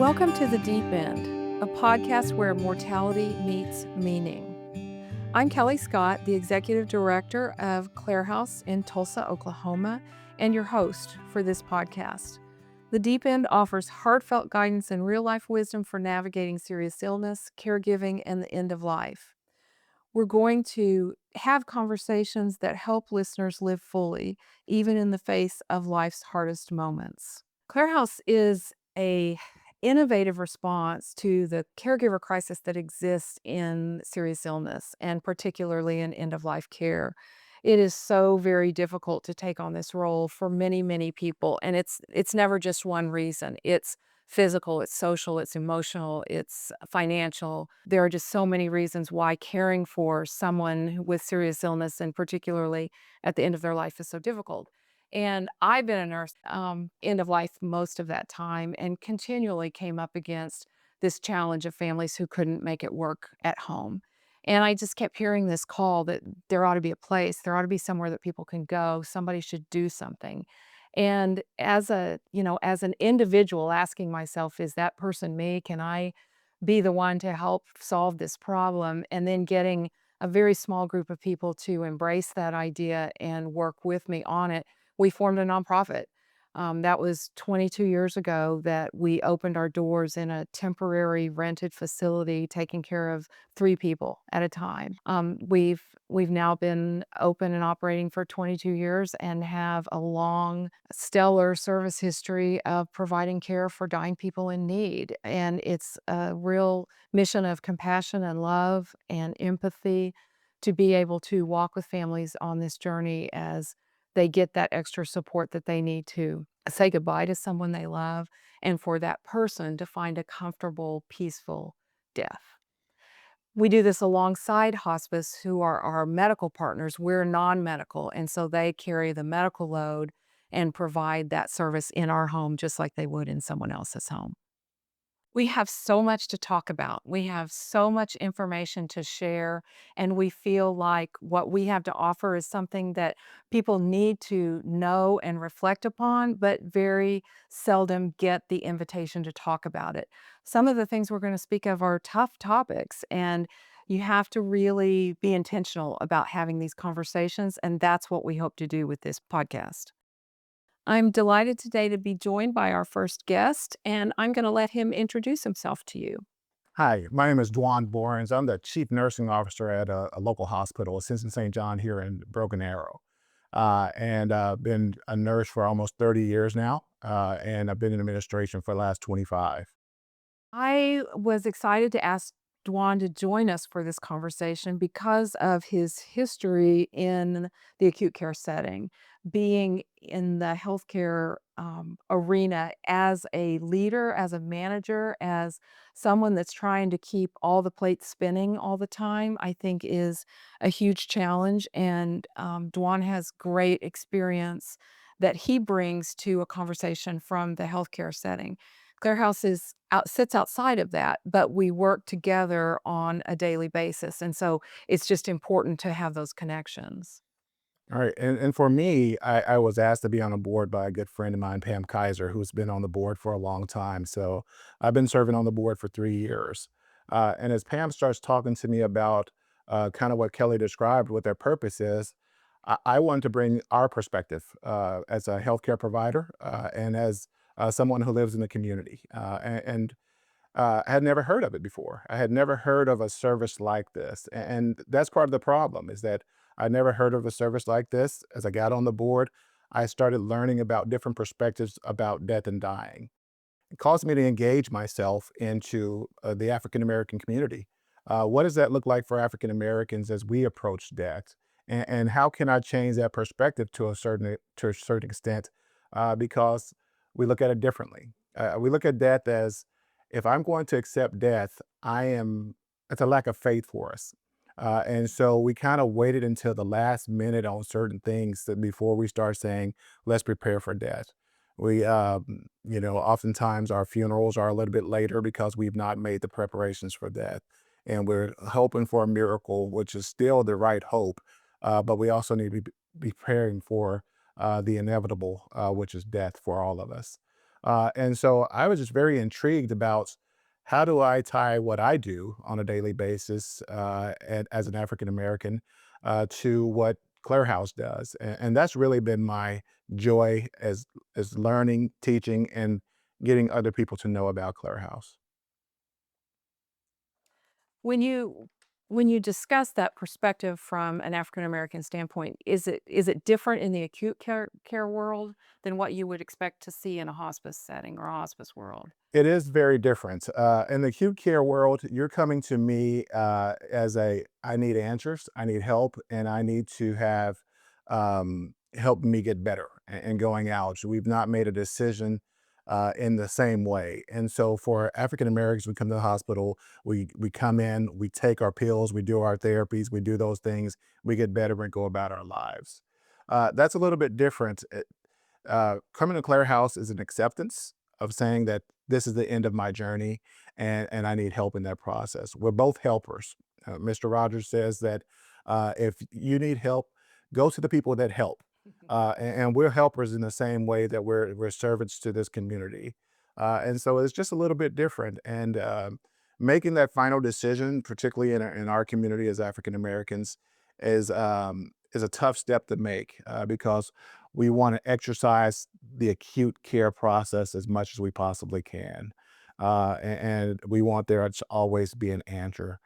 Welcome to The Deep End, a podcast where mortality meets meaning. I'm Kelley Scott, the Executive Director of Clarehouse in Tulsa, Oklahoma, and your host for this podcast. The Deep End offers heartfelt guidance and real-life wisdom for navigating serious illness, caregiving, and the end of life. We're going to have conversations that help listeners live fully, even in the face of life's hardest moments. Clarehouse is a innovative response to the caregiver crisis that exists in serious illness and particularly in end-of-life care. It is so very difficult to take on this role for many, many people, and it's never just one reason. It's physical, it's social, it's emotional, it's financial. There are just so many reasons why caring for someone with serious illness, and particularly at the end of their life, is so difficult. And I've been a nurse end of life most of that time and continually came up against this challenge of families who couldn't make it work at home. And I just kept hearing this call that there ought to be a place, there ought to be somewhere that people can go, somebody should do something. And as an individual asking myself, is that person me? Can I be the one to help solve this problem? And then getting a very small group of people to embrace that idea and work with me on it, we formed a nonprofit. That was 22 years ago that we opened our doors in a temporary rented facility, taking care of 3 people at a time. We've now been open and operating for 22 years and have a long, stellar service history of providing care for dying people in need. And it's a real mission of compassion and love and empathy to be able to walk with families on this journey as they get that extra support that they need to say goodbye to someone they love and for that person to find a comfortable, peaceful death. We do this alongside hospice, who are our medical partners. We're non-medical, and so they carry the medical load and provide that service in our home just like they would in someone else's home. We have so much to talk about. We have so much information to share, and we feel like what we have to offer is something that people need to know and reflect upon, but very seldom get the invitation to talk about it. Some of the things we're going to speak of are tough topics, and you have to really be intentional about having these conversations, and that's what we hope to do with this podcast. I'm delighted today to be joined by our first guest, and I'm going to let him introduce himself to you. Hi, my name is Dwan Borens. I'm the chief nursing officer at a local hospital, Ascension St. here in Broken Arrow. And been a nurse for almost 30 years now, and I've been in administration for the last 25. I was excited to ask Dwan to join us for this conversation because of his history in the acute care setting, being in the healthcare arena as a leader, as a manager, as someone that's trying to keep all the plates spinning all the time, I think is a huge challenge. And Dwan has great experience that he brings to a conversation from the healthcare setting. Clarehouse sits outside of that, but we work together on a daily basis, and so it's just important to have those connections. All right, and for me, I was asked to be on a board by a good friend of mine, Pam Kaiser, who's been on the board for a long time. So I've been serving on the board for 3 years. And as Pam starts talking to me about kind of what Kelly described, what their purpose is, I wanted to bring our perspective as a healthcare provider and as someone who lives in the community. I had never heard of it before. I had never heard of a service like this. And that's part of the problem is that I never heard of a service like this. As I got on the board, I started learning about different perspectives about death and dying. It caused me to engage myself into the African American community. What does that look like for African Americans as we approach death? And how can I change that perspective to a certain extent? Because we look at it differently. We look at death as if I'm going to accept death, it's a lack of faith for us. And so we kind of waited until the last minute on certain things before we start saying, let's prepare for death. Oftentimes our funerals are a little bit later because we've not made the preparations for death. And we're hoping for a miracle, which is still the right hope. But we also need to be preparing for the inevitable, which is death for all of us. And so I was just very intrigued about how do I tie what I do on a daily basis as an African American to what Clarehouse does, and that's really been my joy as learning, teaching, and getting other people to know about Clarehouse. When you discuss that perspective from an African American standpoint, is it different in the acute care world than what you would expect to see in a hospice setting or a hospice world? It is very different. In the acute care world, you're coming to me as I need answers, I need help, and I need to have help me get better and going out. So we've not made a decision in the same way. And so for African Americans, we come to the hospital, we come in, we take our pills, we do our therapies, we do those things, we get better and go about our lives. That's a little bit different. Coming to Claire House is an acceptance of saying that this is the end of my journey and I need help in that process. We're both helpers. Mr. Rogers says that if you need help, go to the people that help. And we're helpers in the same way that we're servants to this community. And so it's just a little bit different. And making that final decision, particularly in our community as African Americans, is a tough step to make because we want to exercise the acute care process as much as we possibly can. And we want there to always be an answer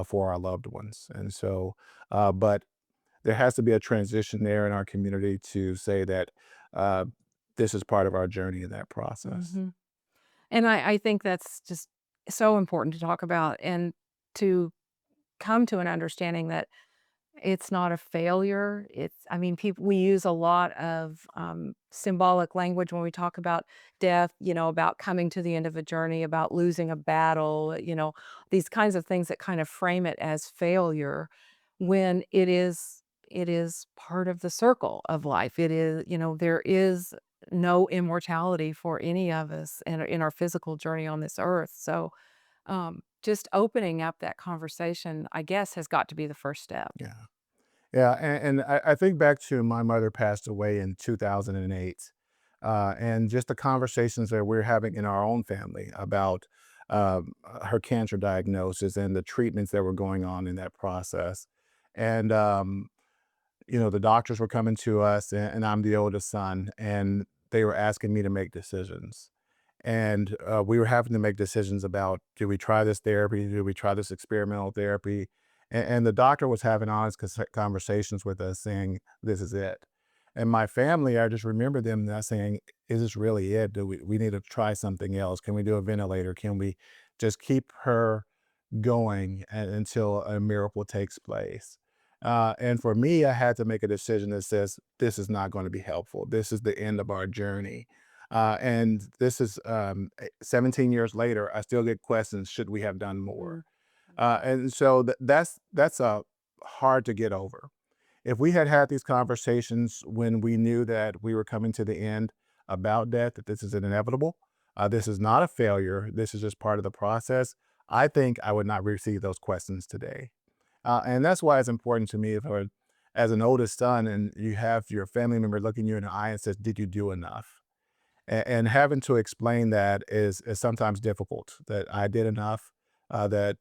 for our loved ones. And so, but there has to be a transition there in our community to say that uh, this is part of our journey in that process. Mhm. And I think that's just so important to talk about and to come to an understanding that it's not a failure. I mean, people, we use a lot of symbolic language when we talk about death, about coming to the end of a journey, about losing a battle, these kinds of things that kind of frame it as failure when it is part of the circle of life. It is, there is no immortality for any of us in our physical journey on this earth. So, just opening up that conversation, I guess, has got to be the first step. Yeah. Yeah, and I think back to my mother passed away in 2008, and just the conversations that we're having in our own family about her cancer diagnosis and the treatments that were going on in that process. And the doctors were coming to us, and I'm the oldest son, and they were asking me to make decisions. And we were having to make decisions about, do we try this therapy? Do we try this experimental therapy? And the doctor was having honest conversations with us saying, this is it. And my family, I just remember them not saying, is this really it? We need to try something else? Can we do a ventilator? Can we just keep her going until a miracle takes place? And for me, I had to make a decision that says, this is not going to be helpful. This is the end of our journey. And this is 17 years later, I still get questions, should we have done more? Mm, mhm. And so that's hard to get over. If we had had these conversations when we knew that we were coming to the end about death, that this is inevitable, this is not a failure, this is just part of the process, I think I would not receive those questions today. And that's why it's important to me for, as an oldest son, and you have your family member looking you in the eye and says, did you do enough? And having to explain that is sometimes difficult. That I did enough. That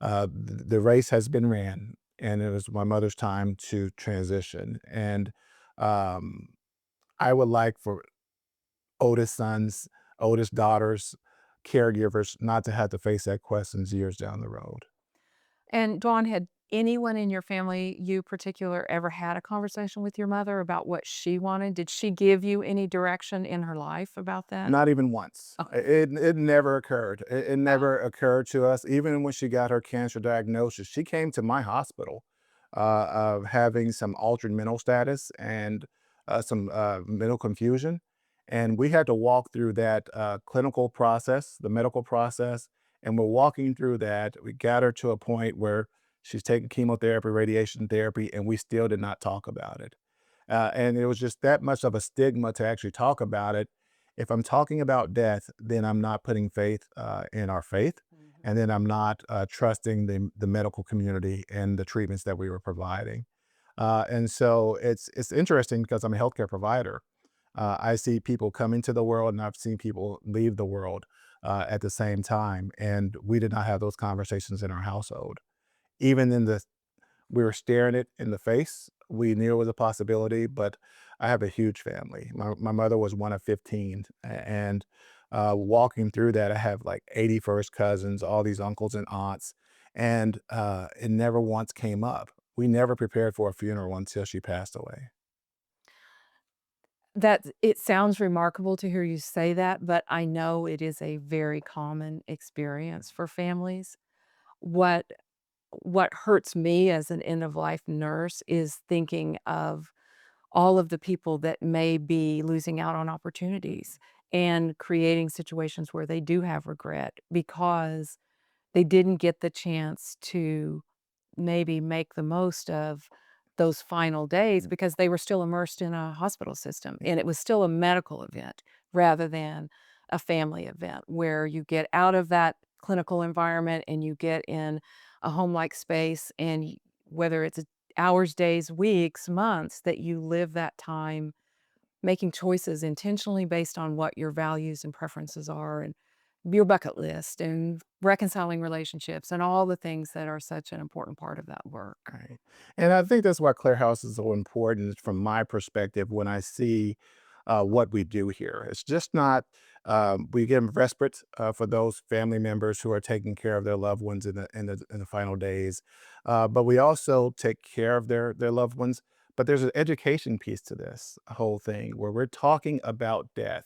the race has been ran, and it was my mother's time to transition. And um, I would like for oldest sons, oldest daughters, caregivers not to have to face that questions years down the road. And Dawn, had anyone in your family, you particular, ever had a conversation with your mother about what she wanted? Did she give you any direction in her life about that? Not even once. Oh, It never occurred. It wow. never occurred to us. Even when she got her cancer diagnosis, she came to my hospital of having some altered mental status and some mental confusion. And we had to walk through that clinical process, the medical process. And we're walking through that. We got her to a point where she's taking chemotherapy, radiation therapy, and we still did not talk about it. And it was just that much of a stigma to actually talk about it. If I'm talking about death, then I'm not putting faith in our faith, Mhm. and then I'm not trusting the medical community and the treatments that we were providing. And so it's interesting because I'm a healthcare provider, I see people come into the world, and I've seen people leave the world at the same time. And we did not have those conversations in our household. Even in the We were staring it in the face. We knew it was a possibility, but I have a huge family. My mother was one of 15, and walking through that, I have like 80 first cousins, all these uncles and aunts, and it never once came up. We never prepared for a funeral until she passed away. That it sounds remarkable to hear you say that, but I know it is a very common experience for families. What what hurts me as an end of life nurse is thinking of all of the people that may be losing out on opportunities and creating situations where they do have regret because they didn't get the chance to maybe make the most of those final days because they were still immersed in a hospital system, and it was still a medical event rather than a family event where you get out of that clinical environment and you get in a home-like space and whether it's hours, days, weeks, months, that you live that time making choices intentionally based on what your values and preferences are and your bucket list and reconciling relationships and all the things that are such an important part of that work. Right. And I think that's why Clarehouse is so important from my perspective when I see what we do here. It's just not, we give respite for those family members who are taking care of their loved ones in the final days. But we also take care of their loved ones. But there's an education piece to this whole thing where we're talking about death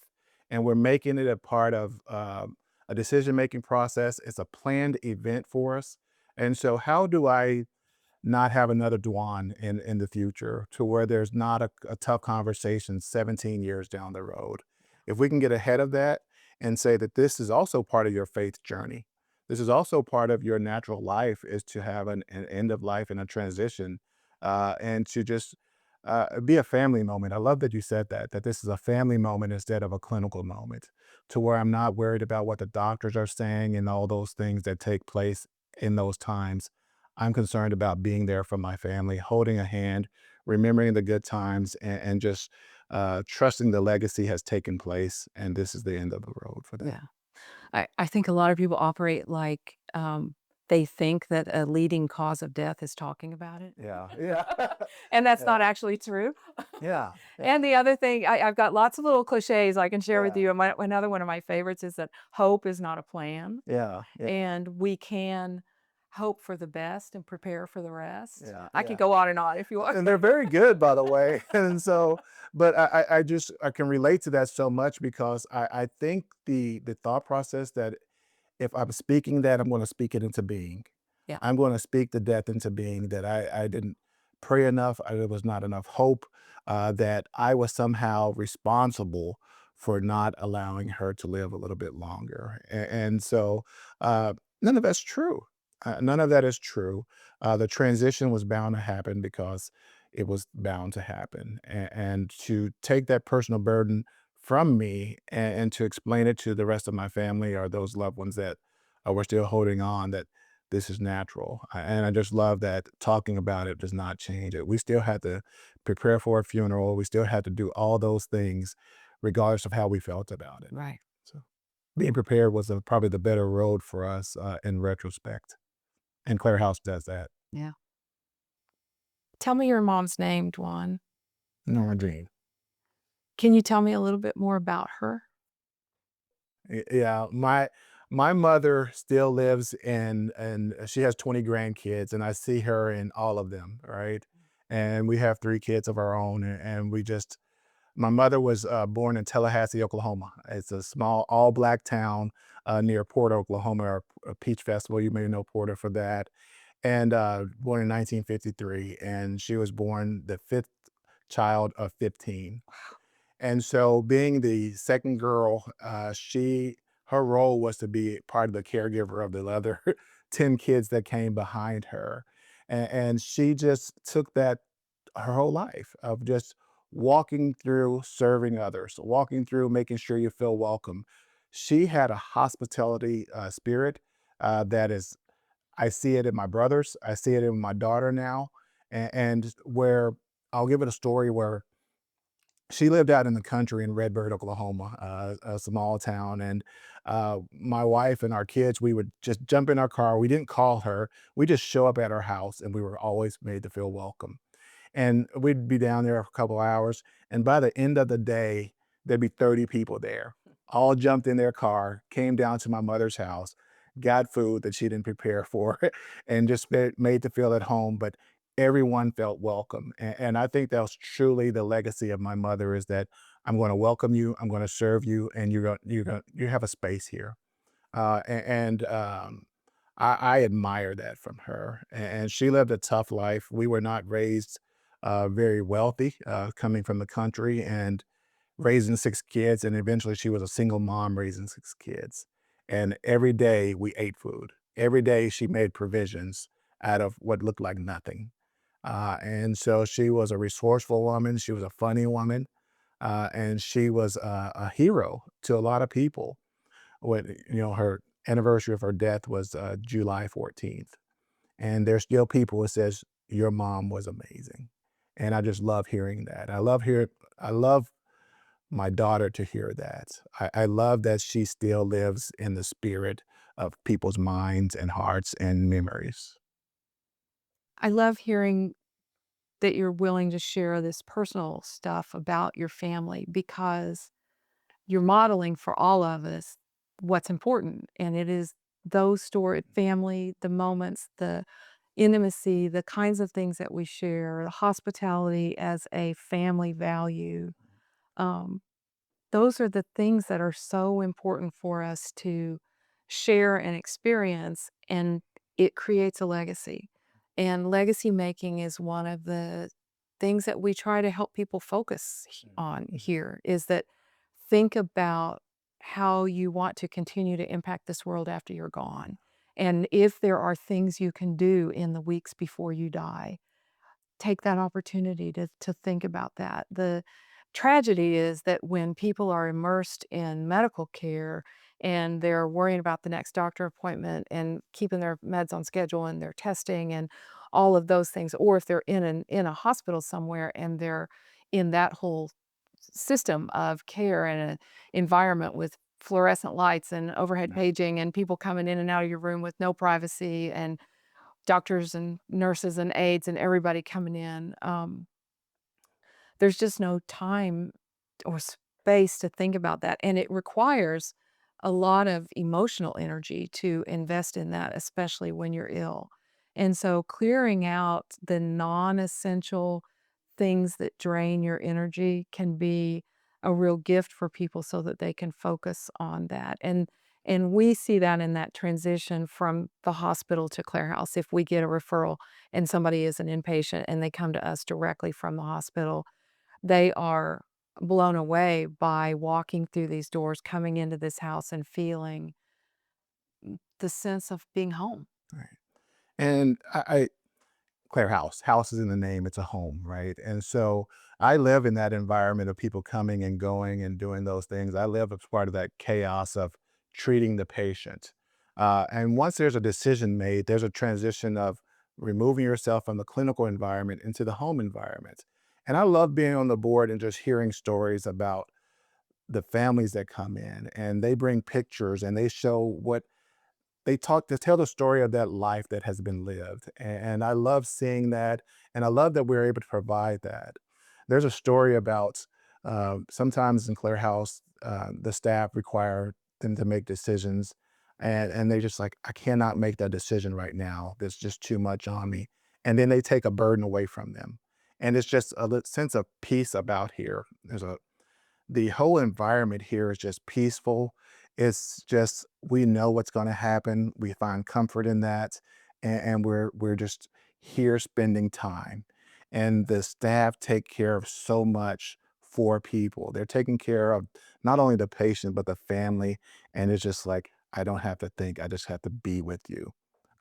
and we're making it a part of a decision making process. It's a planned event for us. And so, how do I not have another Dwan in the future to where there's not a tough conversation 17 years down the road. If we can get ahead of that and say that this is also part of your faith journey, this is also part of your natural life is to have an end of life and a transition and to just be a family moment. I love that you said that this is a family moment instead of a clinical moment to where I'm not worried about what the doctors are saying and all those things that take place in those times. I'm concerned about being there for my family, holding a hand, remembering the good times, and just trusting the legacy has taken place, and this is the end of the road for them. Yeah. I think a lot of people operate like, they think that a leading cause of death is talking about it, Yeah, yeah, and that's yeah, not actually true. yeah, yeah, And the other thing, I've got lots of little cliches I can share with yeah, you, and another one of my favorites is that hope is not a plan, yeah, yeah, and we can hope for the best and prepare for the rest. yeah, I could yeah. go on and on if you want. And they're very good, by the way. And so, but I just I can relate to that so much because I think the thought process that if I'm speaking that, I'm gonna speak it into being. Yeah, I'm gonna speak the death into being that I didn't pray enough, there was not enough hope, that I was somehow responsible for not allowing her to live a little bit longer. And so, none of that's true. None of that is true. The transition was bound to happen because it was bound to happen. And to take that personal burden from me and to explain it to the rest of my family or those loved ones that we're still holding on that this is natural. And I just love that talking about it does not change it. We still had to prepare for a funeral. We still had to do all those things regardless of how we felt about it. right. So being prepared was probably the better road for us in retrospect. And Claire House does that. Yeah. Tell me your mom's name, Dwan. Norma Jean. Can you tell me a little bit more about her? Yeah, my mother still lives and she has 20 grandkids and I see her in all of them, right? And we have 3 kids of our own and we just my mother was born in Tallahassee, Oklahoma. It's a small all black town near Porter, Oklahoma, or a Peach Festival. You may know Porter for that. And born in 1953 and she was born the 5th child of 15. And so being the second girl, her role was to be part of the caregiver of the other 10 kids that came behind her. And she just took that her whole life of just walking through serving others, walking through making sure you feel welcome. She had a hospitality spirit that is, I see it in my brothers, I see it in my daughter now, and where I'll give it a story where She lived out in the country in Redbird, Oklahoma, a small town. And my wife and our kids, we would just jump in our car. We didn't call her. We just show up at her house, and we were always made to feel welcome. And we'd be down there for a couple hours. And by the end of the day, there'd be 30 people there, all jumped in their car, came down to my mother's house, got food that she didn't prepare for, and just made to feel at home. But everyone felt welcome. And I think that was truly the legacy of my mother, is that I'm going to welcome you, I'm going to serve you, and you have a space here. I admire that from her. And she lived a tough life. We were not raised very wealthy, coming from the country and raising 6 kids. And eventually she was a single mom raising 6 kids. And every day we ate food. Every day she made provisions out of what looked like nothing. And so she was a resourceful woman. She was a funny woman. And she was a hero to a lot of people. When, her anniversary of her death was July 14th. And there's still people who says, your mom was amazing. And I just love hearing that. I love my daughter to hear that. I love that she still lives in the spirit of people's minds and hearts and memories. I love hearing that you're willing to share this personal stuff about your family because you're modeling for all of us what's important. And it is those stored family, the moments, the intimacy, the kinds of things that we share, the hospitality as a family value. Um, those are the things that are so important for us to share and experience, and it creates a legacy. And legacy making is one of the things that we try to help people focus on here is that think about how you want to continue to impact this world after you're gone. And if there are things you can do in the weeks before you die, take that opportunity to think about that. The tragedy is that when people are immersed in medical care and they're worrying about the next doctor appointment and keeping their meds on schedule and their testing and all of those things, or if they're in a hospital somewhere and they're in that whole system of care and an environment with fluorescent lights and overhead paging and people coming in and out of your room with no privacy and doctors and nurses and aides and everybody coming in. There's just no time or space to think about that, and it requires a lot of emotional energy to invest in that, especially when you're ill. And so clearing out the non-essential things that drain your energy can be a real gift for people so that they can focus on that. And we see that in that transition from the hospital to Clarehouse. If we get a referral and somebody is an inpatient and they come to us directly from the hospital, they are blown away by walking through these doors, coming into this house and feeling the sense of being home. Right. And Clarehouse. House is in the name, it's a home, right? And so I live in that environment of people coming and going and doing those things. I live as part of that chaos of treating the patient. And once there's a decision made, there's a transition of removing yourself from the clinical environment into the home environment. And I love being on the board and just hearing stories about the families that come in, and they bring pictures and they show what they talk to tell the story of that life that has been lived. And I love seeing that. And I love that we're able to provide that. There's a story about sometimes in Claire House, the staff require them to make decisions. And they just like, I cannot make that decision right now. There's just too much on me. And then they take a burden away from them. And it's just a sense of peace about here. The whole environment here is just peaceful. It's just we know what's going to happen. We find comfort in that, and we're just here spending time. And the staff take care of so much for people. They're taking care of not only the patient but the family. And it's just like I don't have to think. I just have to be with you.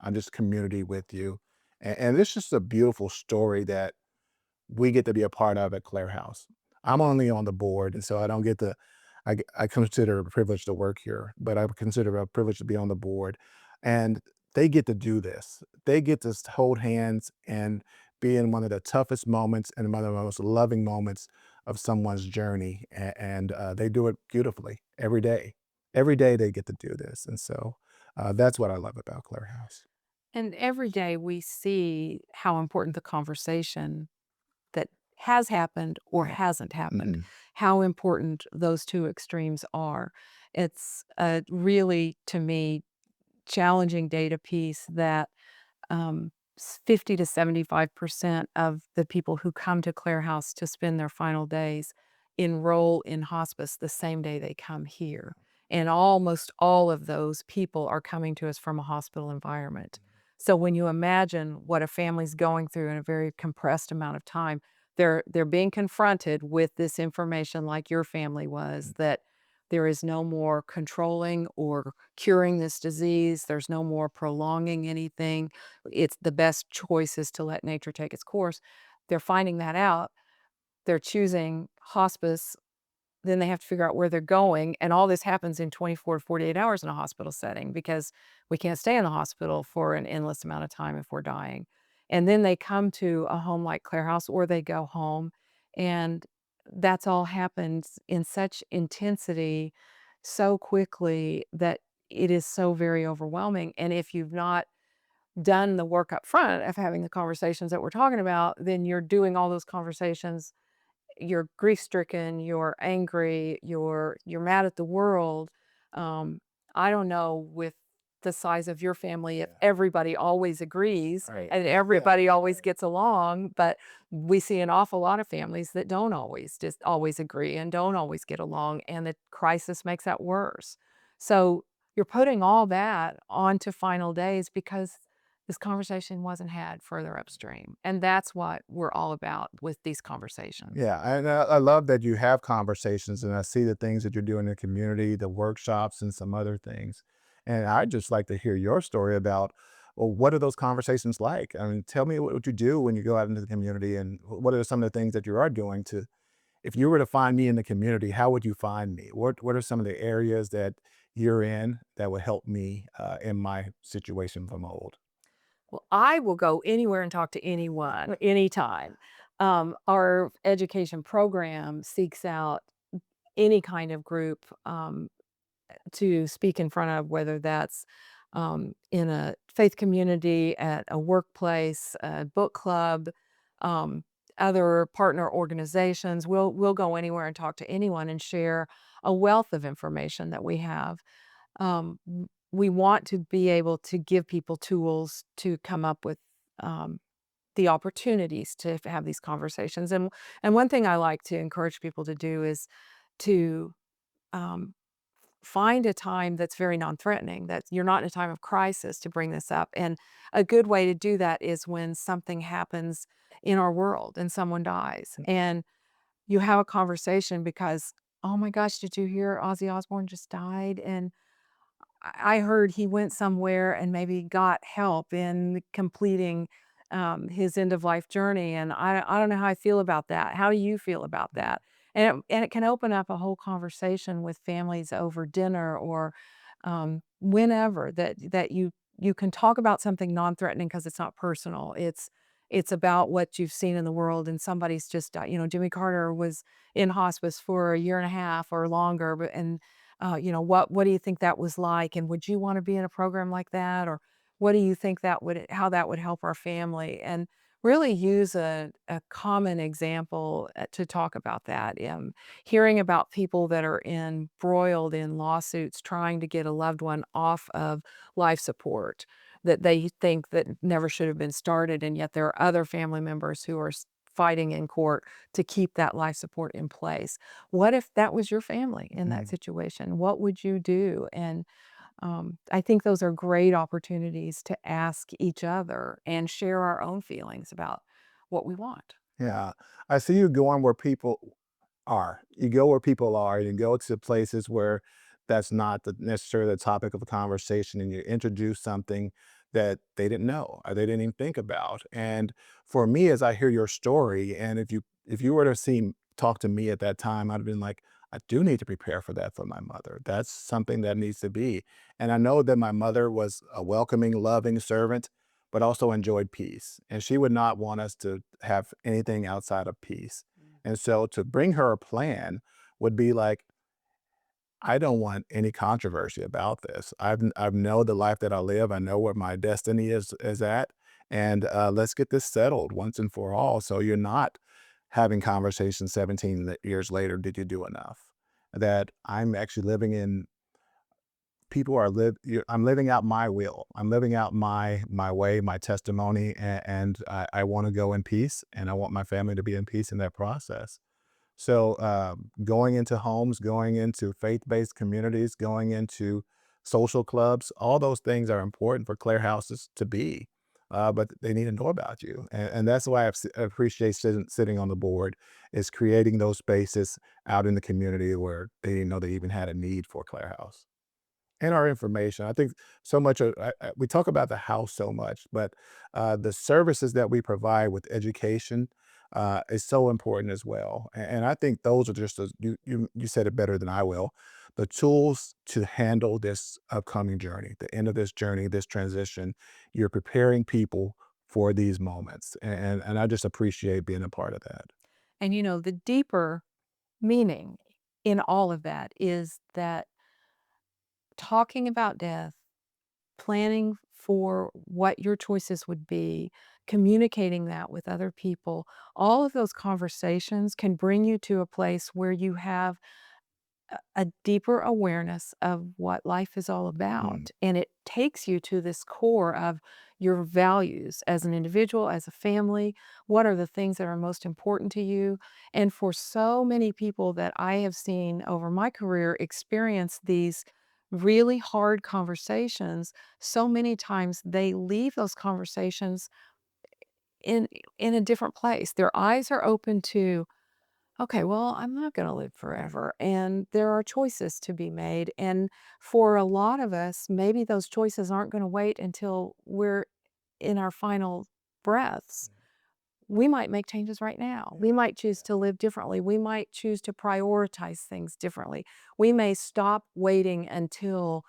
I'm just community with you, and it's just a beautiful story that we get to be a part of at Clare House. I'm only on the board, and so I don't get to. I consider it a privilege to work here, but I consider it a privilege to be on the board, and they get to do this. They get to hold hands and be in one of the toughest moments and one of the most loving moments of someone's journey, and they do it beautifully every day. Every day they get to do this, and so that's what I love about Clarehouse. And every day we see how important the conversation that has happened or hasn't happened, Mhm. how important those 2 extremes are. It's a really, to me, challenging data piece that 50 to 75% of the people who come to Clare House to spend their final days enroll in hospice the same day they come here. And almost all of those people are coming to us from a hospital environment. So when you imagine what a family's going through in a very compressed amount of time, they're being confronted with this information like your family was, that there is no more controlling or curing this disease. There's no more prolonging anything. It's the best choice is to let nature take its course. They're finding that out. They're choosing hospice, then they have to figure out where they're going, and all this happens in 24 to 48 hours in a hospital setting because we can't stay in the hospital for an endless amount of time if we're dying. And then they come to a home like Clare House or they go home, and that's all happens in such intensity so quickly that it is so very overwhelming, and if you've not done the work up front of having the conversations that we're talking about, then you're doing all those conversations, you're grief-stricken, you're angry, you're mad at the world. Um, I don't know with the size of your family if Yeah. everybody always agrees Right. and everybody always Right. gets along, but we see an awful lot of families that don't always just always agree and don't always get along, and the crisis makes that worse. So you're putting all that onto final days because this conversation wasn't had further upstream, and that's what we're all about with these conversations. Yeah, and I love that you have conversations, and I see the things that you're doing in the community, the workshops, and some other things. And I'd just like to hear your story about, well, what are those conversations like? I mean, tell me what you do when you go out into the community, and what are some of the things that you are doing to, if you were to find me in the community, how would you find me? What are some of the areas that you're in that would help me in my situation from old? Well, I will go anywhere and talk to anyone, anytime. Our education program seeks out any kind of group to speak in front of, whether that's in a faith community, at a workplace, a book club, um, other partner organizations. We'll go anywhere and talk to anyone and share a wealth of information that we have. We want to be able to give people tools to come up with um, the opportunities to have these conversations. And one thing I like to encourage people to do is to um, find a time that's very non-threatening, that you're not in a time of crisis to bring this up. And a good way to do that is when something happens in our world and someone dies, and you have a conversation because, oh my gosh, did you hear Ozzy Osbourne just died? And I heard he went somewhere and maybe got help in completing, his end of life journey, and I don't know how I feel about that. How do you feel about that? And it can open up a whole conversation with families over dinner or, whenever that you can talk about something non-threatening because it's not personal. It's about what you've seen in the world, and somebody's just died. Jimmy Carter was in hospice for a year and a half or longer, but what do you think that was like? And would you want to be in a program like that? Or what do you think how that would help our family? And really use a common example to talk about that. Hearing about people that are embroiled in lawsuits trying to get a loved one off of life support that they think that never should have been started. And yet there are other family members who are fighting in court to keep that life support in place. What if that was your family in that Mhm. situation? What would you do? And I think those are great opportunities to ask each other and share our own feelings about what we want. Yeah, I see you going where people are. You go where people are, you go to places where that's not necessarily the topic of a conversation, and you introduce something that they didn't know or they didn't even think about. And for me, as I hear your story, and if you were to see talk to me at that time, I'd have been like, I do need to prepare for that for my mother. That's something that needs to be. And I know that my mother was a welcoming, loving servant, but also enjoyed peace. And she would not want us to have anything outside of peace. And so to bring her a plan would be like, I don't want any controversy about this. I've know the life that I live. I know where my destiny is at, and let's get this settled once and for all. So you're not having conversations 17 years later. Did you do enough? That I'm actually living in people are live. I'm living out my will. I'm living out my way, my testimony, and I want to go in peace, and I want my family to be in peace in that process. So, going into homes, going into faith-based communities, going into social clubs, all those things are important for Clare houses to be, but they need to know about you, and that's why I appreciate sitting on the board, is creating those spaces out in the community where they didn't know they even had a need for Clare House. And our information. I think so much of we talk about the house so much, but the services that we provide with education is so important as well. And I think those are just you said it better than I will. The tools to handle this upcoming journey, the end of this journey, this transition. You're preparing people for these moments, and I just appreciate being a part of that. And the deeper meaning in all of that is that talking about death, planning for what your choices would be, communicating that with other people, all of those conversations can bring you to a place where you have a deeper awareness of what life is all Mm. about. And it takes you to this core of your values as an individual, as a family. What are the things that are most important to you? And for so many people that I have seen over my career experience these really hard conversations, so many times they leave those conversations in in a different place. Their eyes are open to, okay, well, I'm not going to live forever. And there are choices to be made. And for a lot of us, maybe those choices aren't going to wait until we're in our final breaths. We might make changes right now. Yeah. We might choose Yeah. to live differently. We might choose to prioritize things differently. We may stop waiting until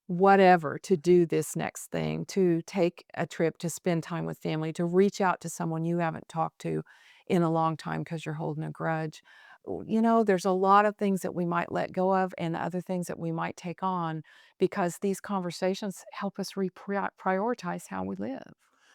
whatever to do this next thing, to take a trip, to spend time with family, to reach out to someone you haven't talked to in a long time because you're holding a grudge. There's a lot of things that we might let go of and other things that we might take on because these conversations help us prioritize how we live.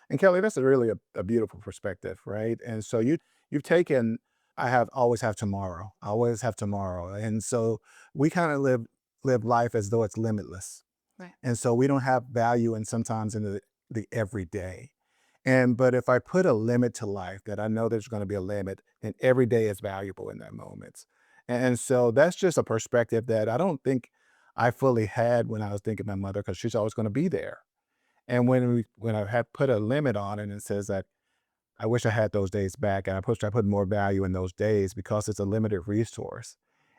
And Kelly, that's really a beautiful perspective, right? And so you've taken I have always have tomorrow. I always have tomorrow. And so we kind of live life as though it's limitless. Right. And so we don't have value and sometimes in the everyday. And but if I put a limit to life, that I know there's going to be a limit, then every day is valuable in that moment. And so that's just a perspective that I don't think I fully had when I was thinking of my mother, because she's always going to be there. And when I had put a limit on it and says that I wish I had those days back, and I put more value in those days because it's a limited resource.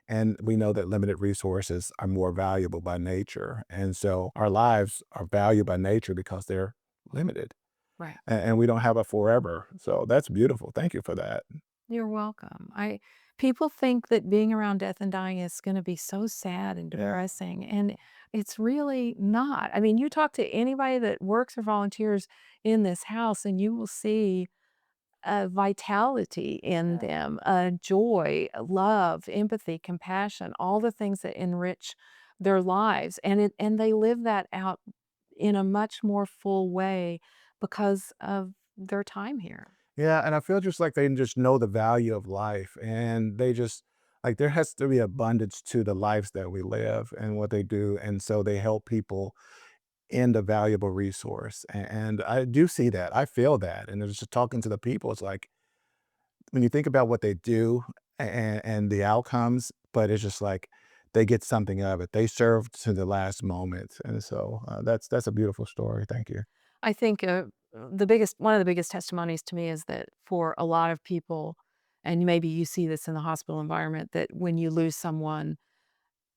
And we know that limited resources are more valuable by nature. And so our lives are valued by nature because they're limited, Right. and we don't have a forever. So that's beautiful. Thank you for that. You're welcome. I People think that being around death and dying is going to be so sad and Yeah. depressing, and it's really not. I mean, you talk to anybody that works or volunteers in this house, and you will see a vitality in Yeah. them, a joy, a love, empathy, compassion, all the things that enrich their lives, and they live that out in a much more full way because of their time here. Yeah, and I feel just like they just know the value of life, and they just like there has to be abundance to the lives that we live and what they do, and so they help people in the valuable resource. And I do see that. I feel that, and just talking to the people, it's like when you think about what they do and the outcomes, but it's just like they get something of it. They serve to the last moment, and so that's a beautiful story. Thank you. I think, the biggest one of the biggest testimonies to me is that for a lot of people, and maybe you see this in the hospital environment, that when you lose someone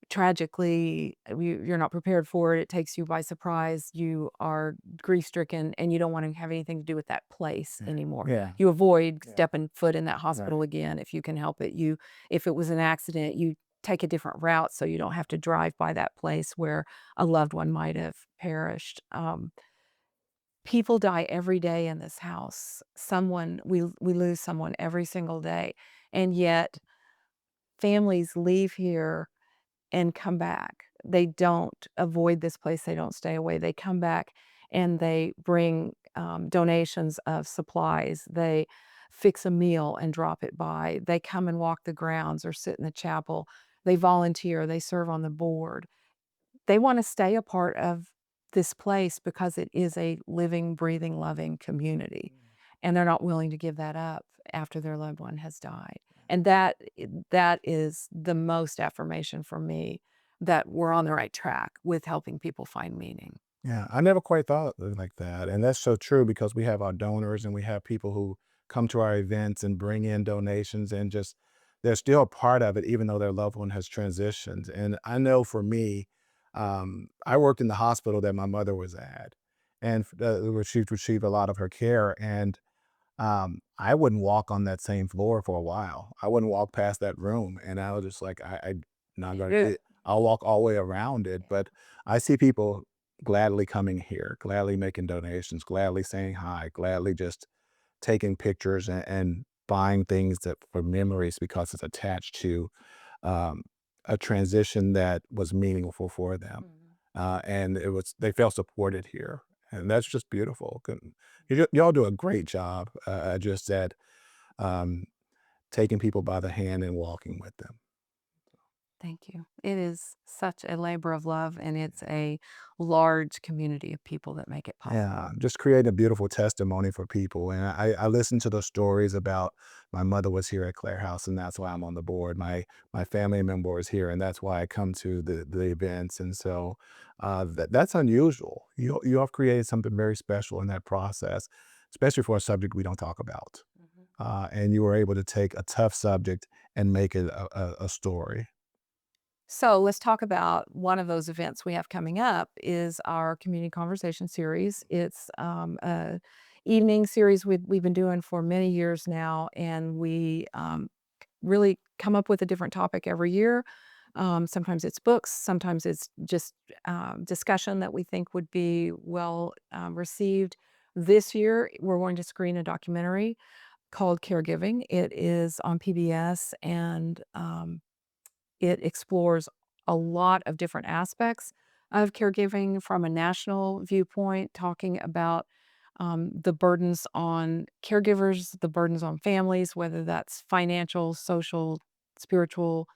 tragically, you're not prepared for it, it takes you by surprise, you are grief-stricken, and you don't wanna have anything to do with that place Yeah. anymore. Yeah. You avoid Yeah. stepping foot in that Right. hospital again if you can help it. If it was an accident, you take a different route so you don't have to drive by that place where a loved one might have perished. People die every day in this house. We lose someone every single day, and yet families leave here and come back. They don't avoid this place, they don't stay away, they come back and they bring, donations of supplies, they fix a meal and drop it by, they come and walk the grounds or sit in the chapel, they volunteer, they serve on the board. They wanna stay a part of this place because it is a living, breathing, loving community, and they're not willing to give that up after their loved one has died, and that is the most affirmation for me that we're on the right track with helping people find meaning. Yeah, I never quite thought of it like that, and that's so true because we have our donors and we have people who come to our events and bring in donations and just they're still a part of it even though their loved one has transitioned. And I know for me, I worked in the hospital that my mother was at, and where she received a lot of her care. And I wouldn't walk on that same floor for a while. I wouldn't walk past that room, and I was just like, I not gonna. Yeah. I'll walk all the way around it, but I see people gladly coming here, gladly making donations, gladly saying hi, gladly just taking pictures and buying things that for memories because it's attached to um, a transition that was meaningful for them, Mhm. and it was they felt supported here, and that's just beautiful. Y'all do a great job just at um, taking people by the hand and walking with them. Thank you. It is such a labor of love, and it's a large community of people that make it Yeah, possible. just creating a beautiful testimony for people. And I listen to the stories about my mother was here at Clarehouse, and that's why I'm on the board. My family member is here, and that's why I come to the events. And so that's unusual. You have created something very special in that process, especially for a subject we don't talk about. Mhm. And you were able to take a tough subject and make it a story. So let's talk about one of those events we have coming up is our community conversation series. It's a evening series we've been doing for many years now, and we really come up with a different topic every year. Sometimes it's books, sometimes it's just discussion that we think would be well received. This year, we're going to screen a documentary called Caregiving. It is on PBS, and it explores a lot of different aspects of caregiving from a national viewpoint, talking about the burdens on caregivers, the burdens on families, whether that's financial, social, spiritual,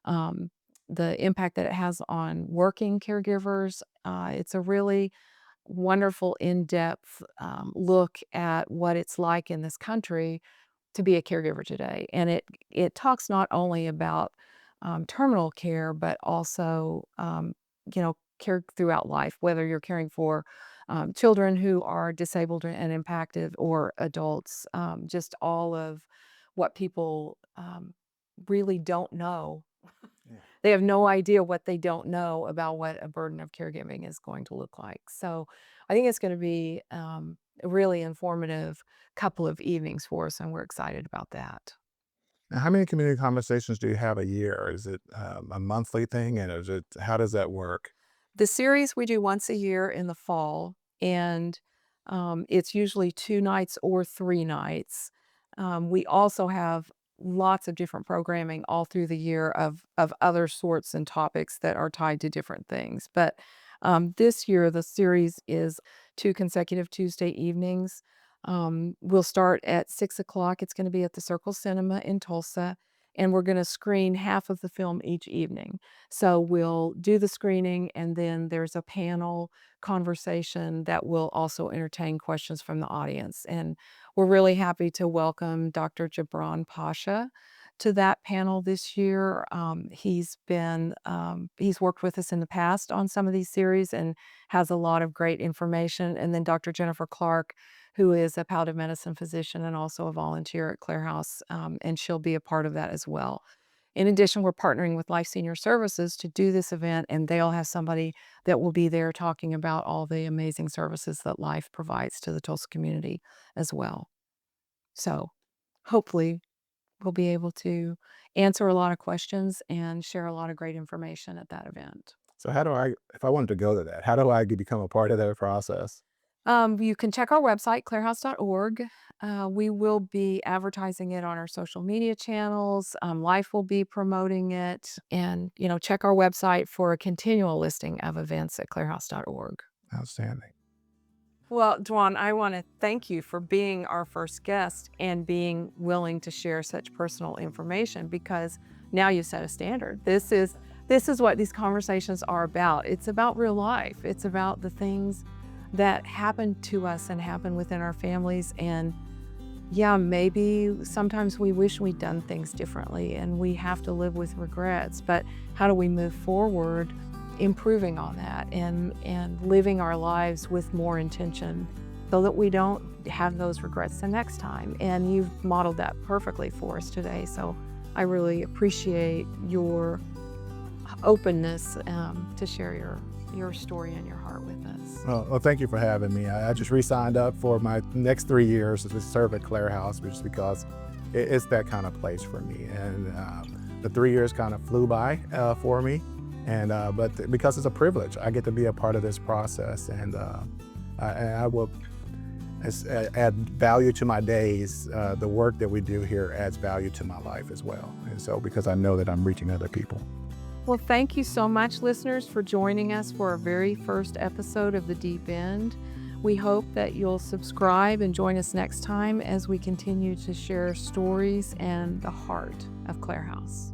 um, the impact that it has on working caregivers. It's a really wonderful, in depth look at what it's like in this country to be a caregiver today. And it talks not only about terminal care, but also care throughout life, whether you're caring for children who are disabled and impacted or adults. Just all of what people really don't know. Yeah. They have no idea what they don't know about what a burden of caregiving is going to look like. So I think it's going to be a really informative couple of evenings for us, and we're excited about that. Now, how many community conversations do you have a year? Is it a monthly thing, and is it how does that work? The series we do once a year in the fall, and it's usually 2 nights or 3 nights. We also have lots of different programming all through the year of other sorts and topics that are tied to different things. But this year, the series is 2 consecutive Tuesday evenings. We'll start at 6 o'clock. It's gonna be at the Circle Cinema in Tulsa, and we're gonna screen half of the film each evening. So we'll do the screening, and then there's a panel conversation that will also entertain questions from the audience. And we're really happy to welcome Dr. Jabran Pasha to that panel this year. He's worked with us in the past on some of these series and has a lot of great information. And then Dr. Jennifer Clark, who is a palliative medicine physician and also a volunteer at Clarehouse, and she'll be a part of that as well. In addition, we're partnering with Life Senior Services to do this event, and they'll have somebody that will be there talking about all the amazing services that Life provides to the Tulsa community as well. So hopefully, we'll be able to answer a lot of questions and share a lot of great information at that event. So how do I, if I wanted to go to that, how do I become a part of that process? You can check our website, clarehouse.org. We will be advertising it on our social media channels. Life will be promoting it. And, check our website for a continual listing of events at clarehouse.org. Outstanding. Well, Dwan, I want to thank you for being our first guest and being willing to share such personal information, because now you set a standard. This is what these conversations are about. It's about real life. It's about the things that happen to us and happen within our families. And yeah, maybe sometimes we wish we'd done things differently and we have to live with regrets, but how do we move forward improving on that and living our lives with more intention so that we don't have those regrets the next time? And you've modeled that perfectly for us today. So I really appreciate your openness to share your story and your heart with us. Well, thank you for having me. I just re-signed up for my next 3 years to serve at Clarehouse, just because it's that kind of place for me. And the 3 years kind of flew by for me. And because it's a privilege, I get to be a part of this process, and I will add value to my days. The work that we do here adds value to my life as well. And so, because I know that I'm reaching other people. Well, thank you so much, listeners, for joining us for our very first episode of The Deep End. We hope that you'll subscribe and join us next time as we continue to share stories and the heart of Clarehouse.